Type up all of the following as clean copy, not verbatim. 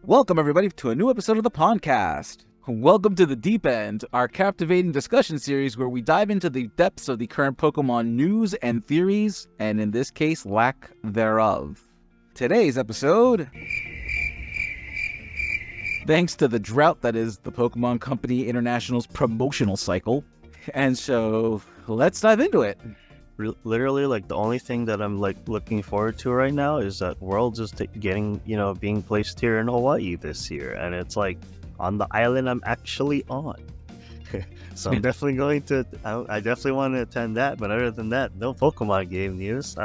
Welcome, everybody, to a new episode of the podcast. Welcome to The Deep End, our captivating discussion series where we dive into the depths of the current Pokemon news and theories, and in this case, lack thereof. Today's episode, thanks to the drought that is the Pokemon Company International's promotional cycle. And so, let's dive into it. Literally, the only thing that I'm looking forward to right now is that Worlds is getting, being placed here in Hawaii this year, and it's on the island I'm actually on. So I'm definitely going to. I definitely want to attend that, but other than that, no Pokemon game news.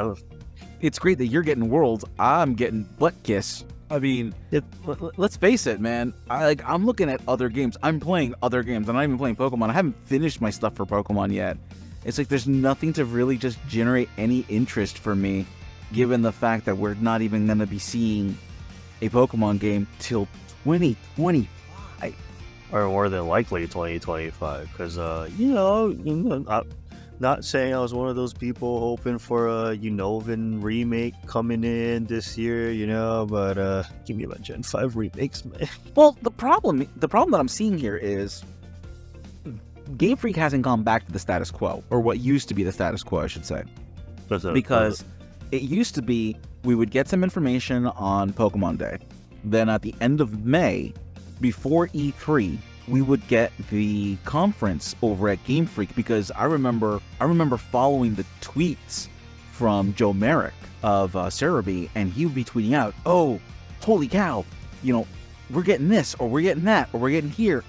It's great that you're getting Worlds. I'm getting butt kiss. I mean, let's face it, man. I'm looking at other games. I'm playing other games. I'm not even playing Pokemon. I haven't finished my stuff for Pokemon yet. It's there's nothing to really just generate any interest for me, given the fact that we're not even going to be seeing a Pokemon game till 2025. Or more than likely 2025, because, not saying I was one of those people hoping for a Unova remake coming in this year, but give me my Gen 5 remakes, man. Well, the problem that I'm seeing here is Game Freak hasn't gone back to the status quo, or what used to be the status quo, I should say. Because it used to be we would get some information on Pokemon Day. Then at the end of May, before E3, we would get the conference over at Game Freak, because I remember following the tweets from Joe Merrick of Cerebi, and he would be tweeting out, "Oh, holy cow, we're getting this, or we're getting that, or we're getting here,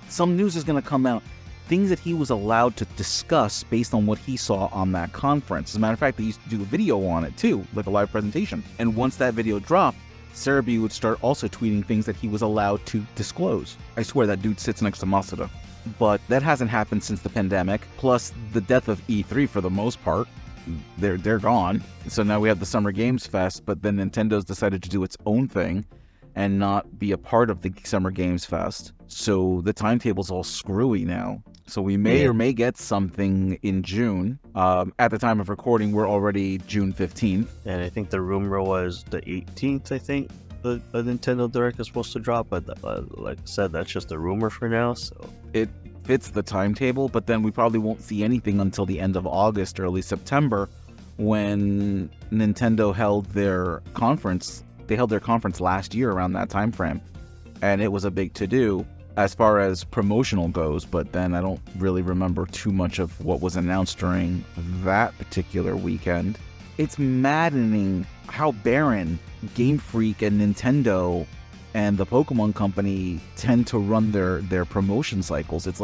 some news is going to come out." Things that he was allowed to discuss based on what he saw on that conference. As a matter of fact, they used to do a video on it too, like a live presentation. And once that video dropped, Cerebi would start also tweeting things that he was allowed to disclose. I swear that dude sits next to Masuda. But that hasn't happened since the pandemic, plus the death of E3 for the most part. They're gone. So now we have the Summer Games Fest, but then Nintendo's decided to do its own thing and not be a part of the Summer Games Fest. So the timetable's all screwy now. So we may or may get something in June. At the time of recording, we're already June 15th. And I think the rumor was the 18th, I think, the Nintendo Direct is supposed to drop. But like I said, that's just a rumor for now. So it fits the timetable, but then we probably won't see anything until the end of August, early September, when Nintendo held their conference. They held their conference last year around that time frame, and it was a big to-do as far as promotional goes, but then I don't really remember too much of what was announced during that particular weekend. It's maddening how barren Game Freak and Nintendo and the Pokemon Company tend to run their promotion cycles. It's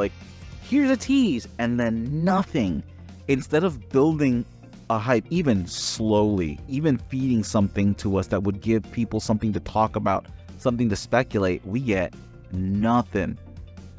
here's a tease, and then nothing. Instead of building a hype, even slowly, even feeding something to us that would give people something to talk about, something to speculate, we get nothing.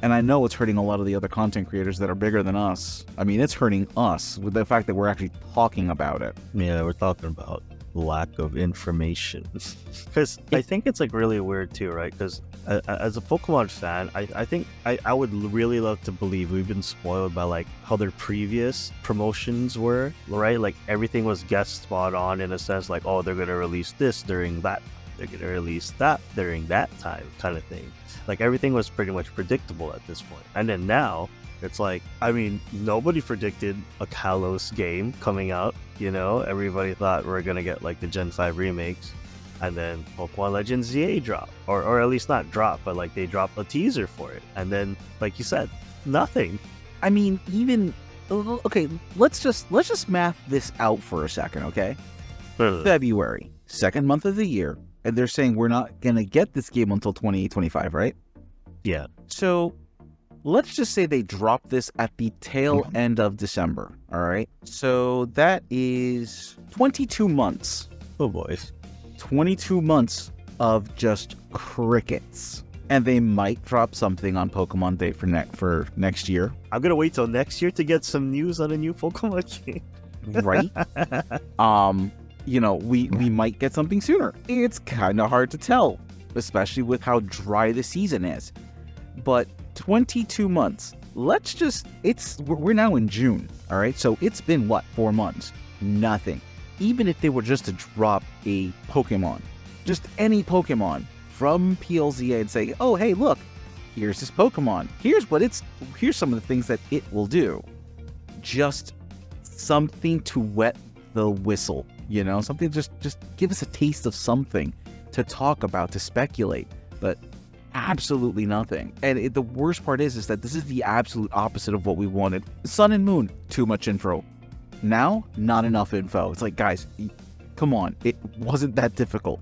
And I know it's hurting a lot of the other content creators that are bigger than us. I mean, it's hurting us with the fact that we're actually talking about it. Yeah, we're talking about lack of information. Because I think it's really weird too, right? Because as a Pokemon fan, I think I would really love to believe we've been spoiled by how their previous promotions were, right? Everything was guest spot on in a sense, oh, they're gonna release this during that, they're gonna release that during that time, kind of thing. Everything was pretty much predictable at this point. And then now it's nobody predicted a Kalos game coming out. Everybody thought we were gonna get the Gen 5 remakes. And then Pokemon Legends ZA dropped, or at least not dropped, but they dropped a teaser for it. And then, like you said, nothing. I mean, even okay, let's just math this out for a second, okay? February, second month of the year, and they're saying we're not gonna get this game until 2025, right? Yeah. So let's just say they drop this at the tail end of December, all right? So that is 22 months. Oh boy. 22 months of just crickets. And they might drop something on Pokemon Day for next year. I'm gonna wait till next year to get some news on a new Pokemon game. Right? We might get something sooner. It's kind of hard to tell, especially with how dry the season is. But 22 months. We're now in June, all right? So it's been 4 months? Nothing. Even if they were just to drop a Pokemon, just any Pokemon from PLZA and say, oh, hey, look, here's this Pokemon. Here's some of the things that it will do. Just something to wet the whistle, something just give us a taste of something to talk about, to speculate, but absolutely nothing. And the worst part is that this is the absolute opposite of what we wanted. Sun and Moon, too much info. Now, not enough info. It's like, guys, come on. It wasn't that difficult.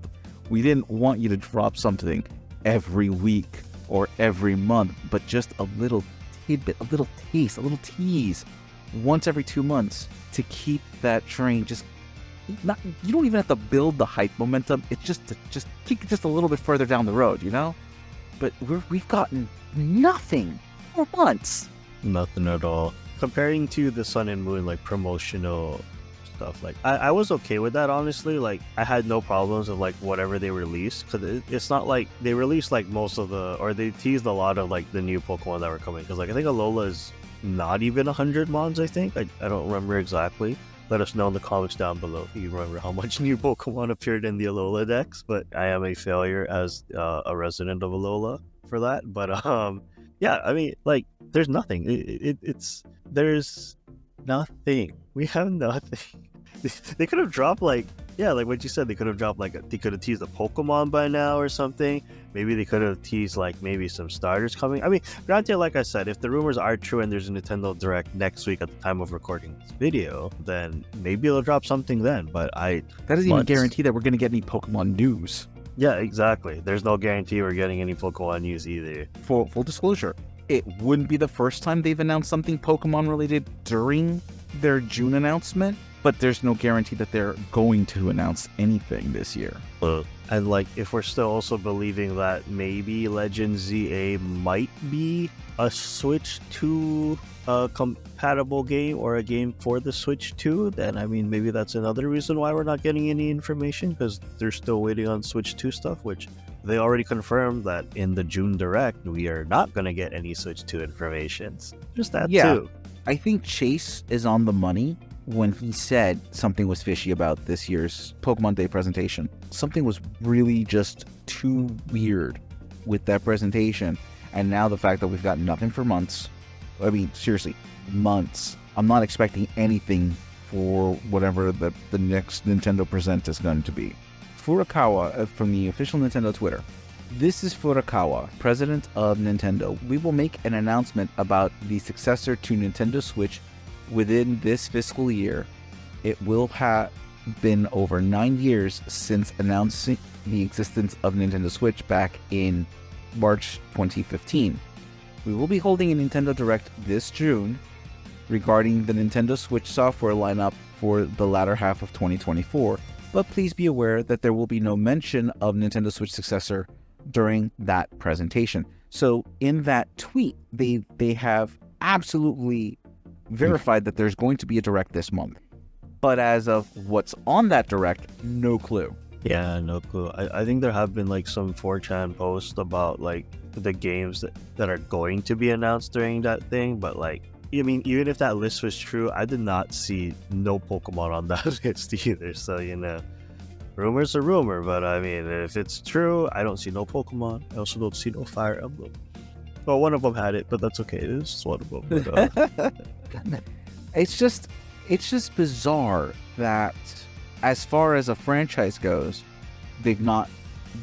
We didn't want you to drop something every week or every month, but just a little tidbit, a little taste, a little tease once every 2 months to keep that train just not. You don't even have to build the hype momentum. It's just to kick it just a little bit further down the road, But we've gotten nothing for months. Nothing at all. Comparing to the Sun and Moon, like, promotional stuff, like, I was okay with that, honestly. Like, I had no problems with, like, whatever they released, because it's not like they released, like, or they teased a lot of, like, the new Pokemon that were coming, because, like, I think Alola is not even 100 mons, I think. I don't remember exactly. Let us know in the comments down below if you remember how much new Pokemon appeared in the Alola Dex, but I am a failure as a resident of Alola for that. But yeah, I mean, like, there's nothing. There's nothing. We have nothing. They could have dropped, like, yeah, like what you said, they could have dropped, like, they could have teased a Pokemon by now or something. Maybe they could have teased, like, maybe some starters coming. I mean, granted, like I said, if the rumors are true and there's a Nintendo Direct next week at the time of recording this video, then maybe they'll drop something then. But that doesn't even guarantee that we're going to get any Pokemon news. Yeah, exactly. There's no guarantee we're getting any Pokemon news either. For full disclosure, it wouldn't be the first time they've announced something Pokemon related during their June announcement, but there's no guarantee that they're going to announce anything this year. And, like, if we're still also believing that maybe Legend ZA might be a Switch 2 compatible game, or a game for the Switch 2, then, I mean, maybe that's another reason why we're not getting any information, because they're still waiting on Switch 2 stuff, which they already confirmed that in the June Direct, we are not going to get any Switch 2 information. Just that, too. I think Chase is on the money when he said something was fishy about this year's Pokemon Day presentation. Something was really just too weird with that presentation. And now the fact that we've got nothing for months. I mean, seriously, months. I'm not expecting anything for whatever the next Nintendo present is going to be. Furukawa from the official Nintendo Twitter. This is Furukawa, president of Nintendo. We will make an announcement about the successor to Nintendo Switch within this fiscal year. It will have been over 9 years since announcing the existence of Nintendo Switch back in March 2015. We will be holding a Nintendo Direct this June regarding the Nintendo Switch software lineup for the latter half of 2024, but please be aware that there will be no mention of Nintendo Switch successor during that presentation. So in that tweet, they have absolutely verified that there's going to be a Direct this month. But as of what's on that Direct, no clue. Yeah, no clue. I think there have been, like, some 4chan posts about, like, the games that are going to be announced during that thing, but, like, I mean, even if that list was true, I did not see no Pokemon on that list either. So, rumor's a rumor, but I mean, if it's true, I don't see no Pokemon. I also don't see no Fire Emblem. Well, one of them had it, but that's okay. It's just one of them. But, it's just bizarre that, as far as a franchise goes, they've not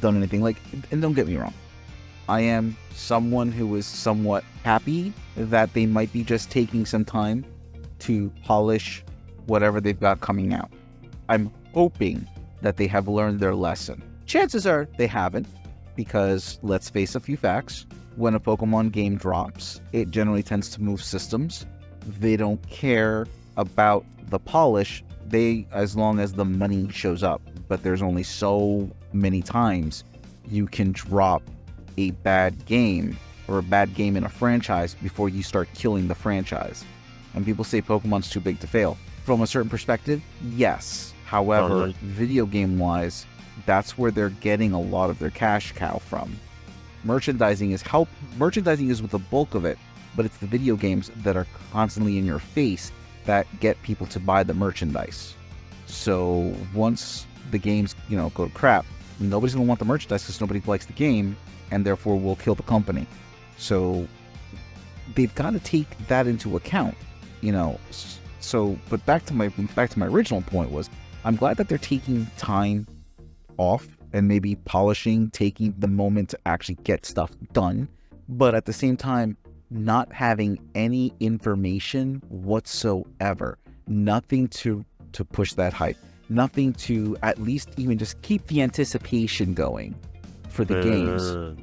done anything. Like, and don't get me wrong, I am someone who is somewhat happy that they might be just taking some time to polish whatever they've got coming out. I'm hoping that they have learned their lesson. Chances are they haven't, because let's face a few facts. When a Pokemon game drops, it generally tends to move systems. They don't care about the polish, as long as the money shows up. But there's only so many times you can drop a bad game or a bad game in a franchise before you start killing the franchise. And people say Pokemon's too big to fail. From a certain perspective, yes. However, video game wise, that's where they're getting a lot of their cash cow from. Merchandising is with the bulk of it, but it's the video games that are constantly in your face that get people to buy the merchandise. So once the games, go to crap, nobody's going to want the merchandise because nobody likes the game, and therefore will kill the company. So they've got to take that into account, you know. So, but back to my original point was, I'm glad that they're taking time off and maybe polishing, taking the moment to actually get stuff done, but at the same time, not having any information whatsoever, nothing to push that hype, nothing to at least even just keep the anticipation going for the games.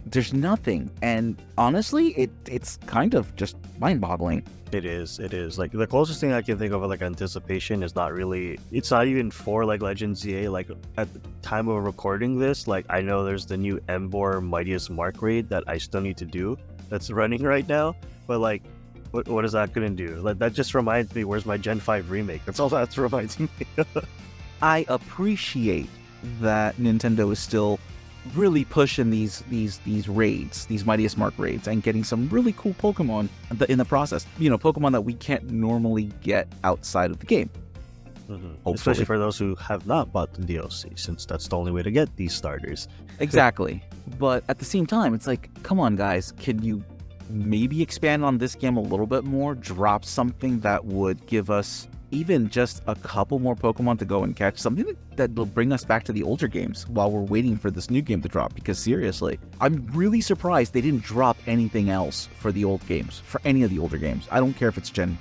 There's nothing, and honestly, it's kind of just mind-boggling. It is. Like, the closest thing I can think of like anticipation is not really, it's not even for like Legends ZA. Like, at the time of recording this, like, I know there's the new Embor Mightiest Mark raid that I still need to do that's running right now, but like, what is that gonna do? Like, that just reminds me, where's my Gen 5 remake? That's all that's reminding me. I appreciate that Nintendo is still really pushing these raids, these Mightiest Mark raids, and getting some really cool Pokemon in the process. You know, Pokemon that we can't normally get outside of the game. Especially for those who have not bought the DLC, since that's the only way to get these starters. Exactly. But at the same time, it's like, come on, guys, can you maybe expand on this game a little bit more? Drop something that would give us even just a couple more Pokemon to go and catch, something that will bring us back to the older games while we're waiting for this new game to drop. Because seriously, I'm really surprised they didn't drop anything else for the old games, for any of the older games. I don't care if it's Gen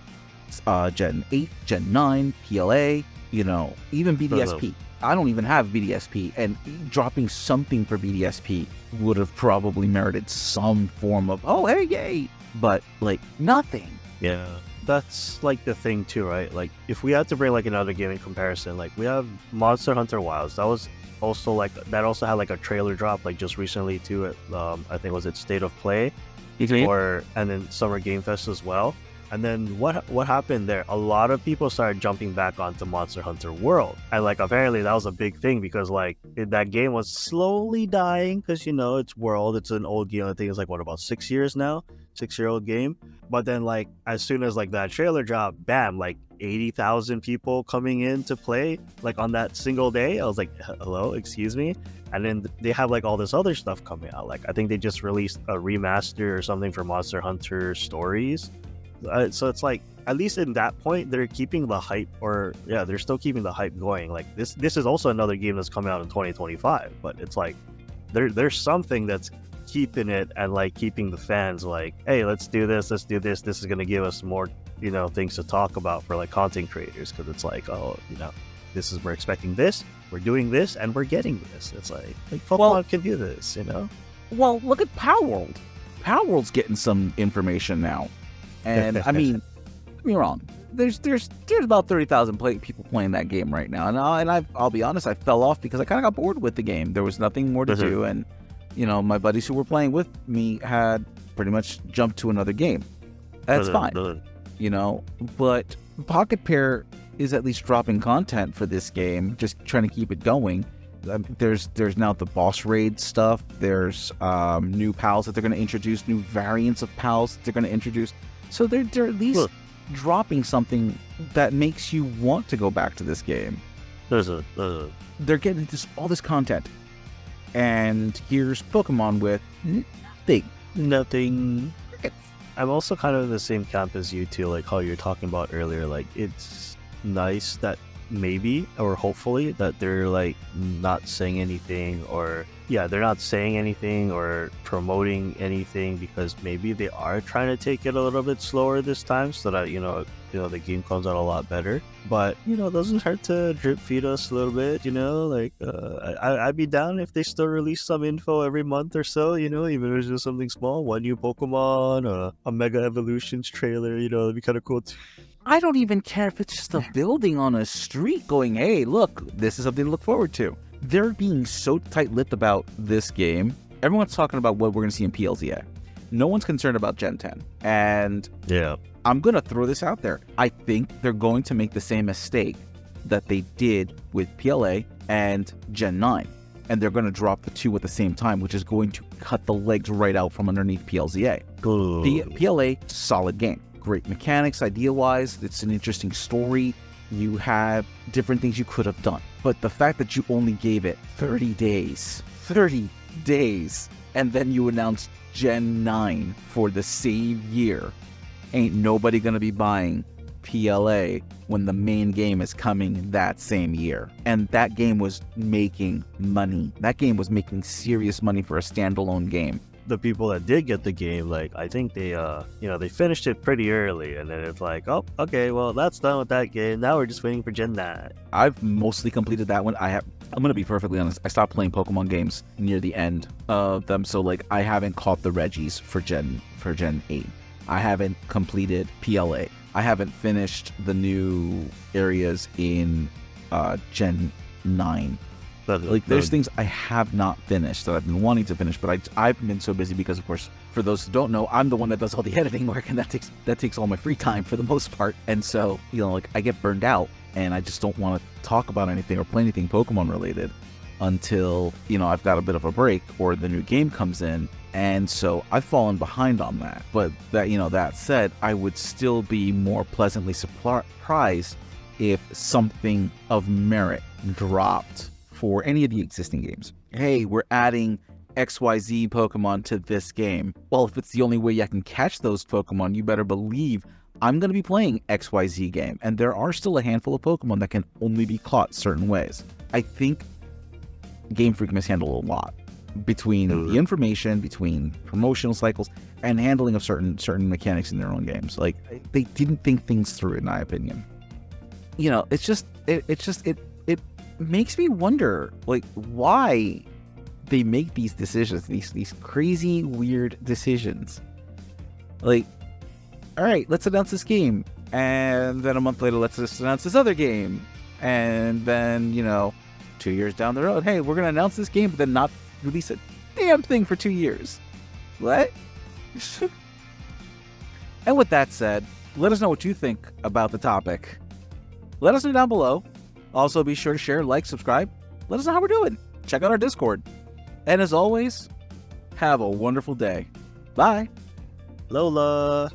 8, Gen 9, PLA, you know, even BDSP. I don't even have BDSP, and dropping something for BDSP would have probably merited some form of, oh, hey, yay, but like nothing. Yeah. That's like the thing too, right? Like, if we had to bring like another game in comparison, like we have Monster Hunter Wilds. That was also like, that also had like a trailer drop like just recently too at I think was it State of Play, and then Summer Game Fest as well. And then what happened there? A lot of people started jumping back onto Monster Hunter World, and like apparently that was a big thing because like that game was slowly dying because, you know, it's World, it's an old game. I think it's like what, about 6 years now, 6-year-old game. But then like as soon as like that trailer dropped, bam, like 80,000 people coming in to play like on that single day. I was like, hello, excuse me. And then they have like all this other stuff coming out. Like I think they just released a remaster or something for Monster Hunter Stories. So it's like, at least in that point, they're keeping the hype, or yeah, they're still keeping the hype going. Like this is also another game that's coming out in 2025, but it's like there's something that's keeping it and like keeping the fans like, hey, let's do this, this is going to give us more, you know, things to talk about for like content creators, because it's like, oh, you know, this is, we're expecting this, we're doing this, and we're getting this. It's like Pokemon can do this, you know. Well, look at Power World. Power World's getting some information now. And I mean, don't get me wrong, there's about 30,000 people playing that game right now, and I'll be honest, I fell off because I kind of got bored with the game. There was nothing more to do, and you know, my buddies who were playing with me had pretty much jumped to another game. That's fine, you know. But Pocket Pair is at least dropping content for this game, just trying to keep it going. There's now the boss raid stuff. There's new pals that they're going to introduce, new variants of pals that they're going to introduce. So they're at least dropping something that makes you want to go back to this game. They're getting all this content, and here's Pokemon with nothing. I'm also kind of in the same camp as you too, like how you're talking about earlier. Like, it's nice that maybe, or hopefully, that they're like not saying anything, or they're not saying anything or promoting anything, because maybe they are trying to take it a little bit slower this time, so that you know the game comes out a lot better. But you know, it doesn't hurt to drip feed us a little bit, you know. Like I'd be down if they still release some info every month or so, you know, even if it's just something small, one new Pokemon, a Mega Evolutions trailer, you know, that'd be kind of cool too. I don't even care if it's just a building on a street going, hey, look, this is something to look forward to. They're being so tight-lipped about this game. Everyone's talking about what we're going to see in PLZA. No one's concerned about Gen 10. And I'm going to throw this out there. I think they're going to make the same mistake that they did with PLA and Gen 9. And they're going to drop the two at the same time, which is going to cut the legs right out from underneath PLZA. The PLA, solid game. Great mechanics, idea-wise. It's an interesting story. You have different things you could have done. But the fact that you only gave it 30 days, and then you announced Gen 9 for the same year, ain't nobody gonna be buying PLA when the main game is coming that same year. And that game was making money. That game was making serious money for a standalone game. The people that did get the game, like, I think they they finished it pretty early, and then it's like, oh, okay, well, that's done with that game. Now we're just waiting for Gen 9. I've mostly completed that one. I'm gonna be perfectly honest, I stopped playing Pokemon games near the end of them, so like I haven't caught the Regis for Gen 8. I haven't completed PLA. I haven't finished the new areas in Gen 9. Like, there's things I have not finished that I've been wanting to finish, but I've been so busy because, of course, for those who don't know, I'm the one that does all the editing work, and that takes all my free time for the most part. And so, like, I get burned out, and I just don't want to talk about anything or play anything Pokemon related until, I've got a bit of a break or the new game comes in. And so I've fallen behind on that. But that said, I would still be more pleasantly surprised if something of merit dropped for any of the existing games. Hey, we're adding XYZ Pokemon to this game. Well, if it's the only way I can catch those Pokemon, you better believe I'm going to be playing XYZ game. And there are still a handful of Pokemon that can only be caught certain ways. I think Game Freak mishandled a lot between the information, between promotional cycles, and handling of certain mechanics in their own games. Like, they didn't think things through, in my opinion. It makes me wonder, like, why they make these decisions, these crazy, weird decisions. Like, all right, let's announce this game, and then a month later, let's just announce this other game, and then 2 years down the road, hey, we're gonna announce this game, but then not release a damn thing for 2 years. What? And with that said, let us know what you think about the topic. Let us know down below. Also, be sure to share, like, subscribe. Let us know how we're doing. Check out our Discord. And as always, have a wonderful day. Bye. Lola.